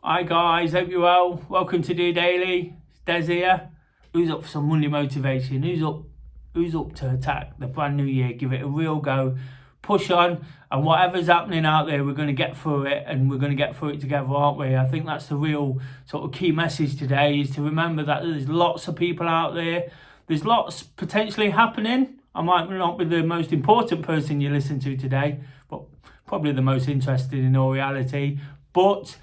Hi guys, hope you're well. Welcome to DOdaily. It's Des here. Who's up for some Monday motivation? Who's up to attack the brand new year? Give it a real go. Push on, and whatever's happening out there, we're going to get through it, and we're going to get through it together, aren't we? I think that's the real sort of key message today, is to remember that there's lots of people out there. There's lots potentially happening. I might not be the most important person you listen to today, but probably the most interested in all reality. But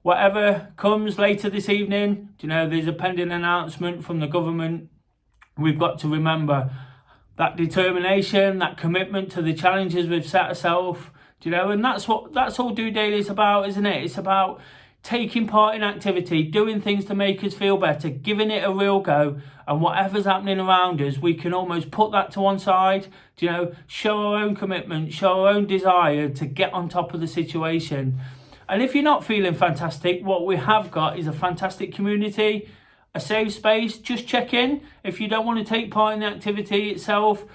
whatever comes later this evening, there's a pending announcement from the government. We've got to remember that determination, that commitment to the challenges we've set ourselves, and that's all DOdaily is about, isn't it? It's about taking part in activity, doing things to make us feel better, giving it a real go, and whatever's happening around us, we can almost put that to one side, show our own commitment, show our own desire to get on top of the situation. And if you're not feeling fantastic, what we have got is a fantastic community, a safe space. Just check in. If you don't want to take part in the activity itself,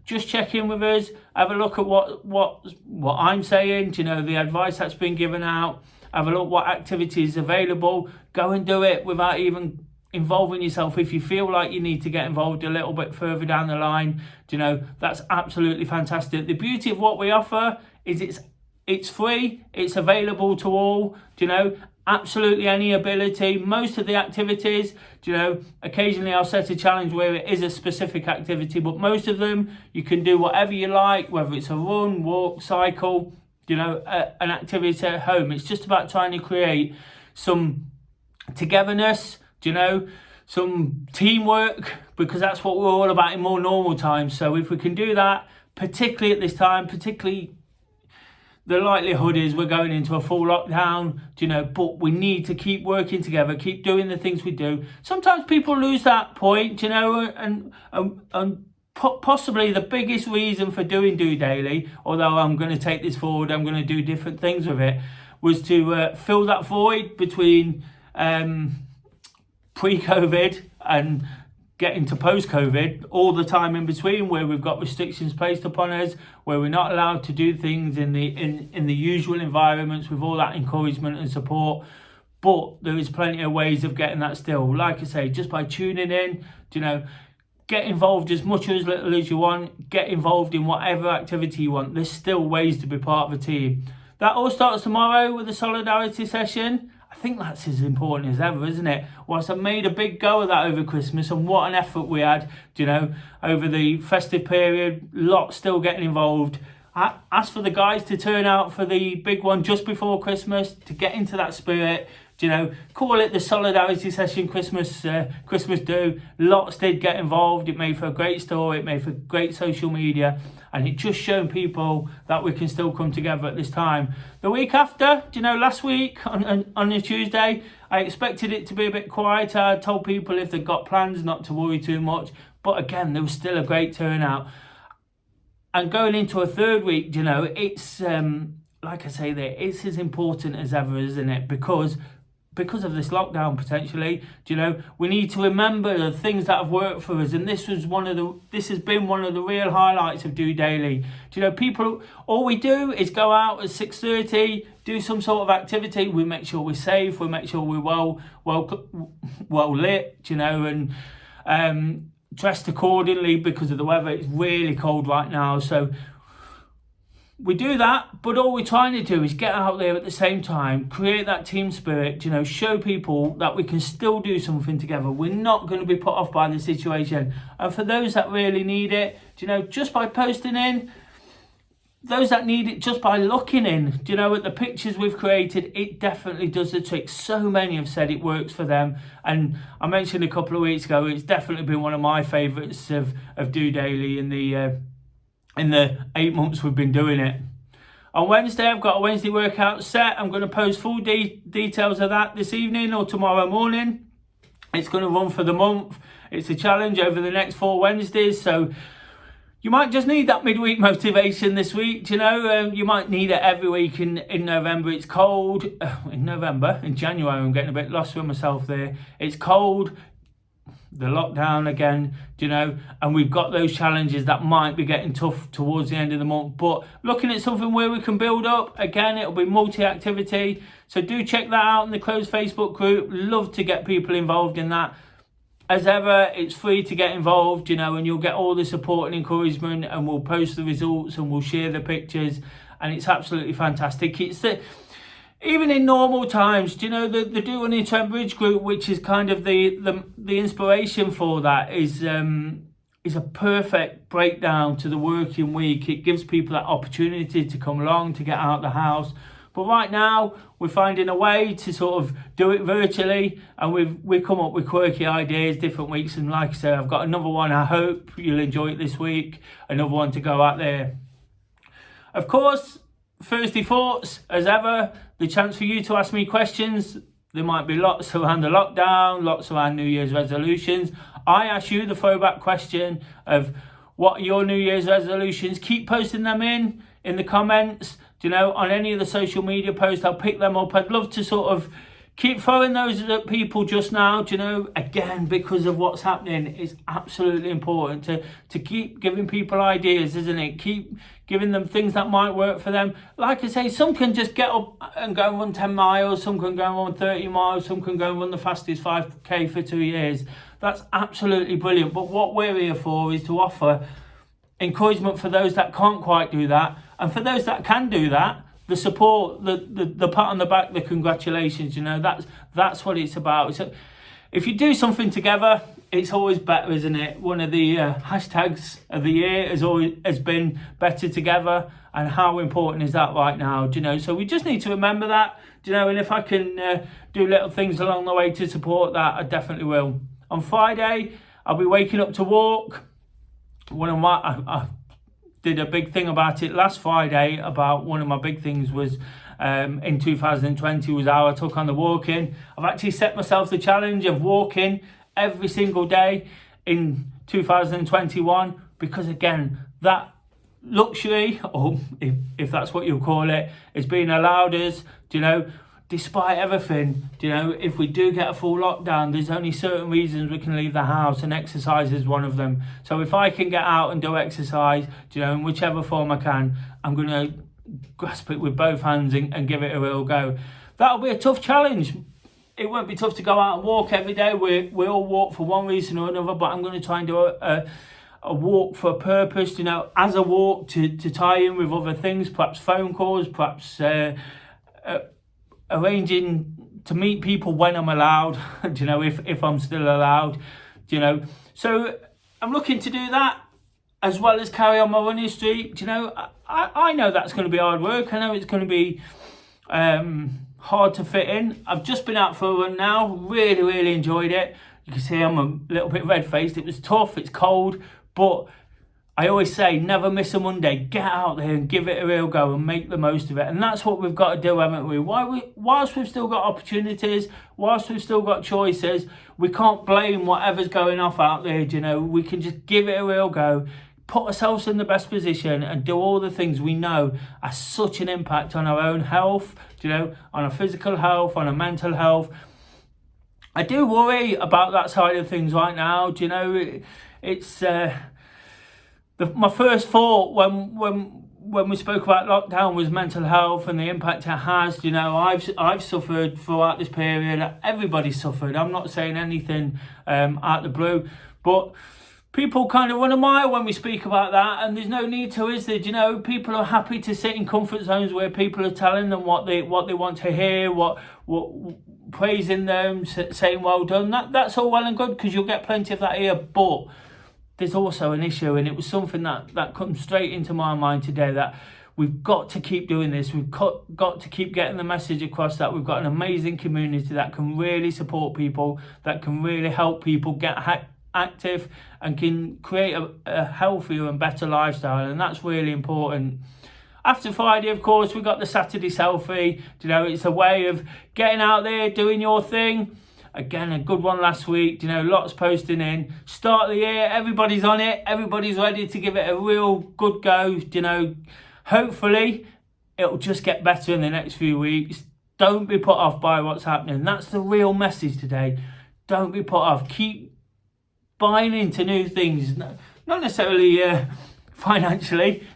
just check in with us, have a look at what I'm saying, the advice that's been given out, have a look what activities available, go and do it without even involving yourself. If you feel like you need to get involved a little bit further down the line, that's absolutely fantastic. The beauty of what we offer is it's free, it's available to all, absolutely any ability. Most of the activities, occasionally I'll set a challenge where it is a specific activity, but most of them you can do whatever you like, whether it's a run, walk, cycle, an activity at home. It's just about trying to create some togetherness, some teamwork, because that's what we're all about in more normal times. So if we can do that, particularly at this time, the likelihood is we're going into a full lockdown, but we need to keep working together, keep doing the things we do. Sometimes people lose that point, and possibly the biggest reason for doing DOdaily, although I'm going to take this forward, I'm going to do different things with it, was to fill that void between pre-COVID and getting to post-COVID, all the time in between, where we've got restrictions placed upon us, where we're not allowed to do things in the usual environments with all that encouragement and support. But there is plenty of ways of getting that still. Like I say, just by tuning in, get involved as much or as little as you want, get involved in whatever activity you want. There's still ways to be part of a team. That all starts tomorrow with a solidarity session. I think that's as important as ever, isn't it? Whilst I made a big go of that over Christmas, and what an effort we had, over the festive period, lots still getting involved. I asked for the guys to turn out for the big one just before Christmas, to get into that spirit, call it the solidarity session Christmas do. Lots did get involved. It made for a great story, it made for great social media, and it just shown people that we can still come together at this time. The week after, last week on a Tuesday, I expected it to be a bit quieter. I told people if they've got plans not to worry too much, but again, there was still a great turnout. And going into a third week, it's like I say there, it's as important as ever, isn't it? Because of this lockdown, potentially, we need to remember the things that have worked for us, and this has been one of the real highlights of DOdaily. People, all we do is go out at 6:30, do some sort of activity. We make sure we're safe, we make sure we're well lit, and dressed accordingly because of the weather. It's really cold right now, so we do that, but all we're trying to do is get out there at the same time, create that team spirit, show people that we can still do something together. We're not going to be put off by the situation. And for those that really need it, just by posting in, those that need it just by looking in, at the pictures we've created, it definitely does the trick. So many have said it works for them. And I mentioned a couple of weeks ago, it's definitely been one of my favourites of DOdaily in the 8 months we've been doing it. On Wednesday, I've got a Wednesday workout set. I'm going to post full details of that this evening or tomorrow morning. It's going to run for the month. It's a challenge over the next 4 Wednesdays. So you might just need that midweek motivation this week. You might need it every week in November. It's cold. In January, I'm getting a bit lost with myself there. It's cold. the lockdown again, and we've got those challenges that might be getting tough towards the end of the month. But looking at something where we can build up, again, it'll be multi-activity. So do check that out in the closed Facebook group. Love to get people involved in that. As ever, it's free to get involved, and you'll get all the support and encouragement, and we'll post the results and we'll share the pictures, and it's absolutely fantastic. It's even in normal times, the DOdaily Trent Bridge group, which is kind of the inspiration for that, is a perfect breakdown to the working week. It gives people that opportunity to come along, to get out of the house. But right now, we're finding a way to sort of do it virtually, and we've come up with quirky ideas different weeks. And like I say, I've got another one. I hope you'll enjoy it this week. Another one to go out there. Of course, Thursday Thoughts, as ever, the chance for you to ask me questions. There might be lots around the lockdown, lots around New Year's resolutions. I ask you the throwback question of what are your New Year's resolutions. Keep posting them in the comments. On any of the social media posts, I'll pick them up. I'd love to sort of keep throwing those at people just now, again, because of what's happening. It's absolutely important to keep giving people ideas, isn't it? Keep giving them things that might work for them. Like I say, some can just get up and go and run 10 miles, some can go and run 30 miles, some can go and run the fastest 5K for 2 years. That's absolutely brilliant. But what we're here for is to offer encouragement for those that can't quite do that. And for those that can do that, the support, the pat on the back, the congratulations, that's what it's about. So if you do something together, it's always better, isn't it? One of the hashtags of the year has been better together. And how important is that right now? So we just need to remember that, and if I can do little things along the way to support that, I definitely will. On Friday, I'll be waking up to walk. I did a big thing about it last Friday. About one of my big things was in 2020 was how I took on the walking. I've actually set myself the challenge of walking every single day in 2021, because again, that luxury, or if that's what you call it, is being allowed us, despite everything, if we do get a full lockdown, there's only certain reasons we can leave the house, and exercise is one of them. So if I can get out and do exercise, in whichever form I can, I'm going to grasp it with both hands and give it a real go. That'll be a tough challenge. It won't be tough to go out and walk every day. We all walk for one reason or another, but I'm going to try and do a walk for a purpose, as a walk to tie in with other things, perhaps phone calls, perhaps arranging to meet people when I'm allowed, if I'm still allowed, So I'm looking to do that, as well as carry on my running streak. I know that's going to be hard work. I know it's going to be hard to fit in. I've just been out for a run now. Really, really enjoyed it. You can see I'm a little bit red-faced. It was tough. It's cold. But I always say, never miss a Monday. Get out there and give it a real go and make the most of it. And that's what we've got to do, haven't we? Whilst we've still got opportunities, whilst we've still got choices, we can't blame whatever's going off out there, We can just give it a real go, put ourselves in the best position, and do all the things we know are such an impact on our own health, on our physical health, on our mental health. I do worry about that side of things right now. It's my first thought when we spoke about lockdown was mental health and the impact it has. I've suffered throughout this period. Everybody's suffered. I'm not saying anything out the blue, but people kind of run a mile when we speak about that, and there's no need to, is there? People are happy to sit in comfort zones where people are telling them what they want to hear, what praising them, saying well done. That's all well and good, because you'll get plenty of that here, but there's also an issue, and it was something that comes straight into my mind today, that we've got to keep doing this. We've got to keep getting the message across that we've got an amazing community that can really support people, that can really help people get active and can create a healthier and better lifestyle, and that's really important. After Friday, of course, we got the Saturday selfie. It's a way of getting out there, doing your thing. Again, a good one last week, lots posting in. Start of the year, everybody's on it. Everybody's ready to give it a real good go. Hopefully it'll just get better in the next few weeks. Don't be put off by what's happening. That's the real message today. Don't be put off. Keep buying into new things, not necessarily financially,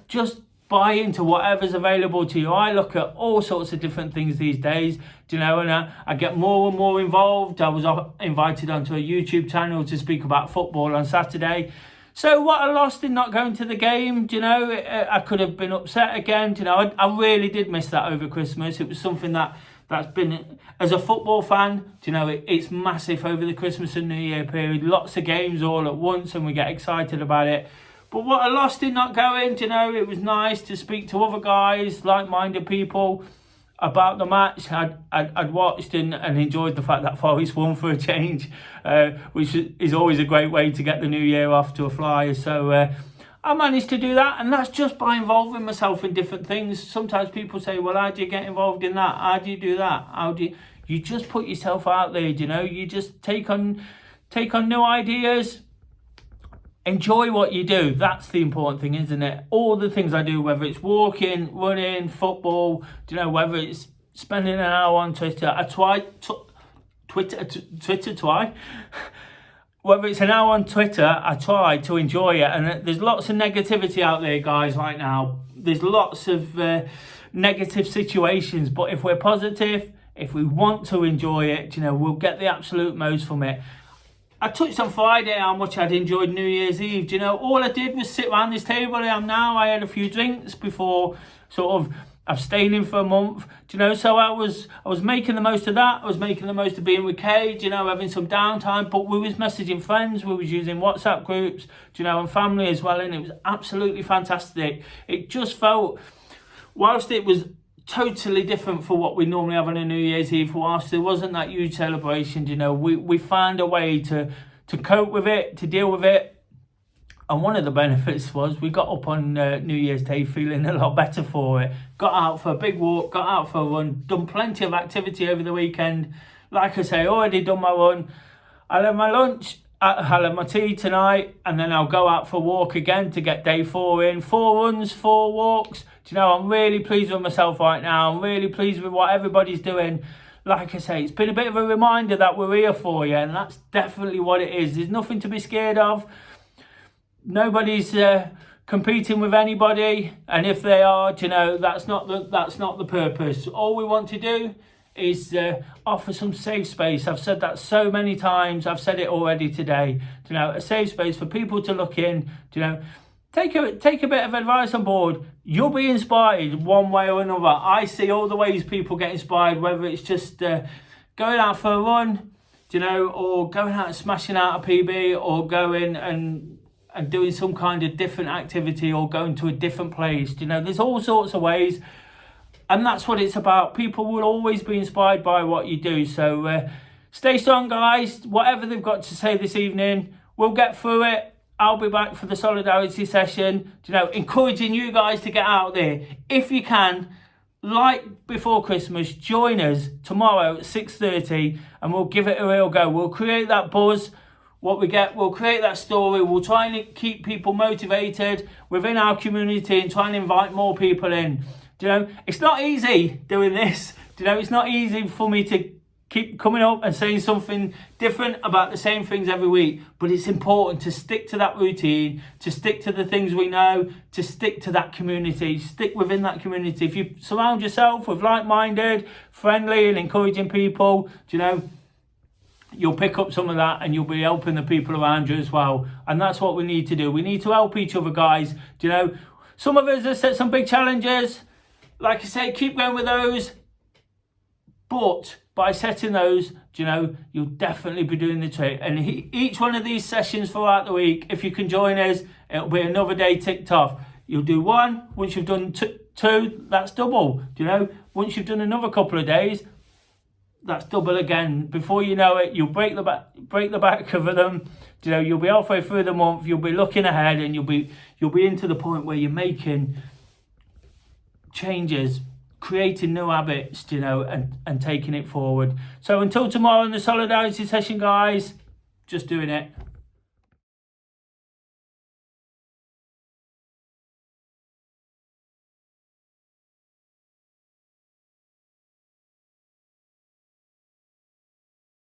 just buy into whatever's available to you. I look at all sorts of different things these days, and I get more and more involved. I was invited onto a YouTube channel to speak about football on Saturday. So what I lost in not going to the game, I could have been upset again. I really did miss that over Christmas. It was something that's been, as a football fan, it's massive over the Christmas and New Year period. Lots of games all at once and we get excited about it. But what I lost in not going, it was nice to speak to other guys, like-minded people, about the match. I'd watched and enjoyed the fact that Forest won for a change, which is always a great way to get the new year off to a flyer. So I managed to do that, and that's just by involving myself in different things. Sometimes people say, well, how do you get involved in that? How do you do that? You just put yourself out there, you just take on new ideas. Enjoy what you do. That's the important thing, isn't it? All the things I do, whether it's walking, running, football, whether it's spending an hour on Twitter. Whether it's an hour on Twitter, I try to enjoy it. And there's lots of negativity out there, guys, right now. There's lots of negative situations. But if we're positive, if we want to enjoy it, we'll get the absolute most from it. I touched on Friday how much I'd enjoyed New Year's Eve. All I did was sit around this table I am now. I had a few drinks before sort of abstaining for a month. So I was making the most of that. I was making the most of being with Kay, having some downtime. But we was messaging friends. We was using WhatsApp groups, and family as well. And it was absolutely fantastic. It just felt, whilst it was totally different for what we normally have on a New Year's Eve, whilst there wasn't that huge celebration, we found a way to cope with it, to deal with it. And one of the benefits was we got up on New Year's Day feeling a lot better for it. Got out for a big walk, got out for a run, done plenty of activity over the weekend. Like I say, already done my run. I'll have my lunch, I'll have my tea tonight, and then I'll go out for a walk again to get day 4 in. 4 runs, 4 walks. I'm really pleased with myself right now. I'm really pleased with what everybody's doing. Like I say, it's been a bit of a reminder that we're here for you, and that's definitely what it is. There's nothing to be scared of. Nobody's competing with anybody, and if they are, that's not the purpose. All we want to do is offer some safe space. I've said that so many times. I've said it already today. A safe space for people to look in. Take a bit of advice on board. You'll be inspired one way or another. I see all the ways people get inspired, whether it's just going out for a run, or going out and smashing out a PB, or going and doing some kind of different activity, or going to a different place. There's all sorts of ways, and that's what it's about. People will always be inspired by what you do. So stay strong, guys. Whatever they've got to say this evening, we'll get through it. I'll be back for the solidarity session, encouraging you guys to get out there. If you can, like before Christmas, join us tomorrow at 6:30 and we'll give it a real go. We'll create that buzz. What we get, we'll create that story. We'll try and keep people motivated within our community and try and invite more people in. It's not easy doing this. It's not easy for me to keep coming up and saying something different about the same things every week, but it's important to stick to that routine, to stick to the things we know, to stick to that community, stick within that community. If you surround yourself with like-minded, friendly and encouraging people, you'll pick up some of that and you'll be helping the people around you as well. And that's what we need to do. We need to help each other, guys. Some of us have set some big challenges. Like I say, keep going with those, but by setting those, you'll definitely be doing the trick. And each one of these sessions throughout the week, if you can join us, it'll be another day ticked off. You'll do one. Once you've done 2, that's double. Once you've done another couple of days, that's double again. Before you know it, you'll break the back of them. You'll be halfway through the month. You'll be looking ahead, and you'll be into the point where you're making changes, creating new habits, and taking it forward. So until tomorrow in the solidarity session, guys, just doing it.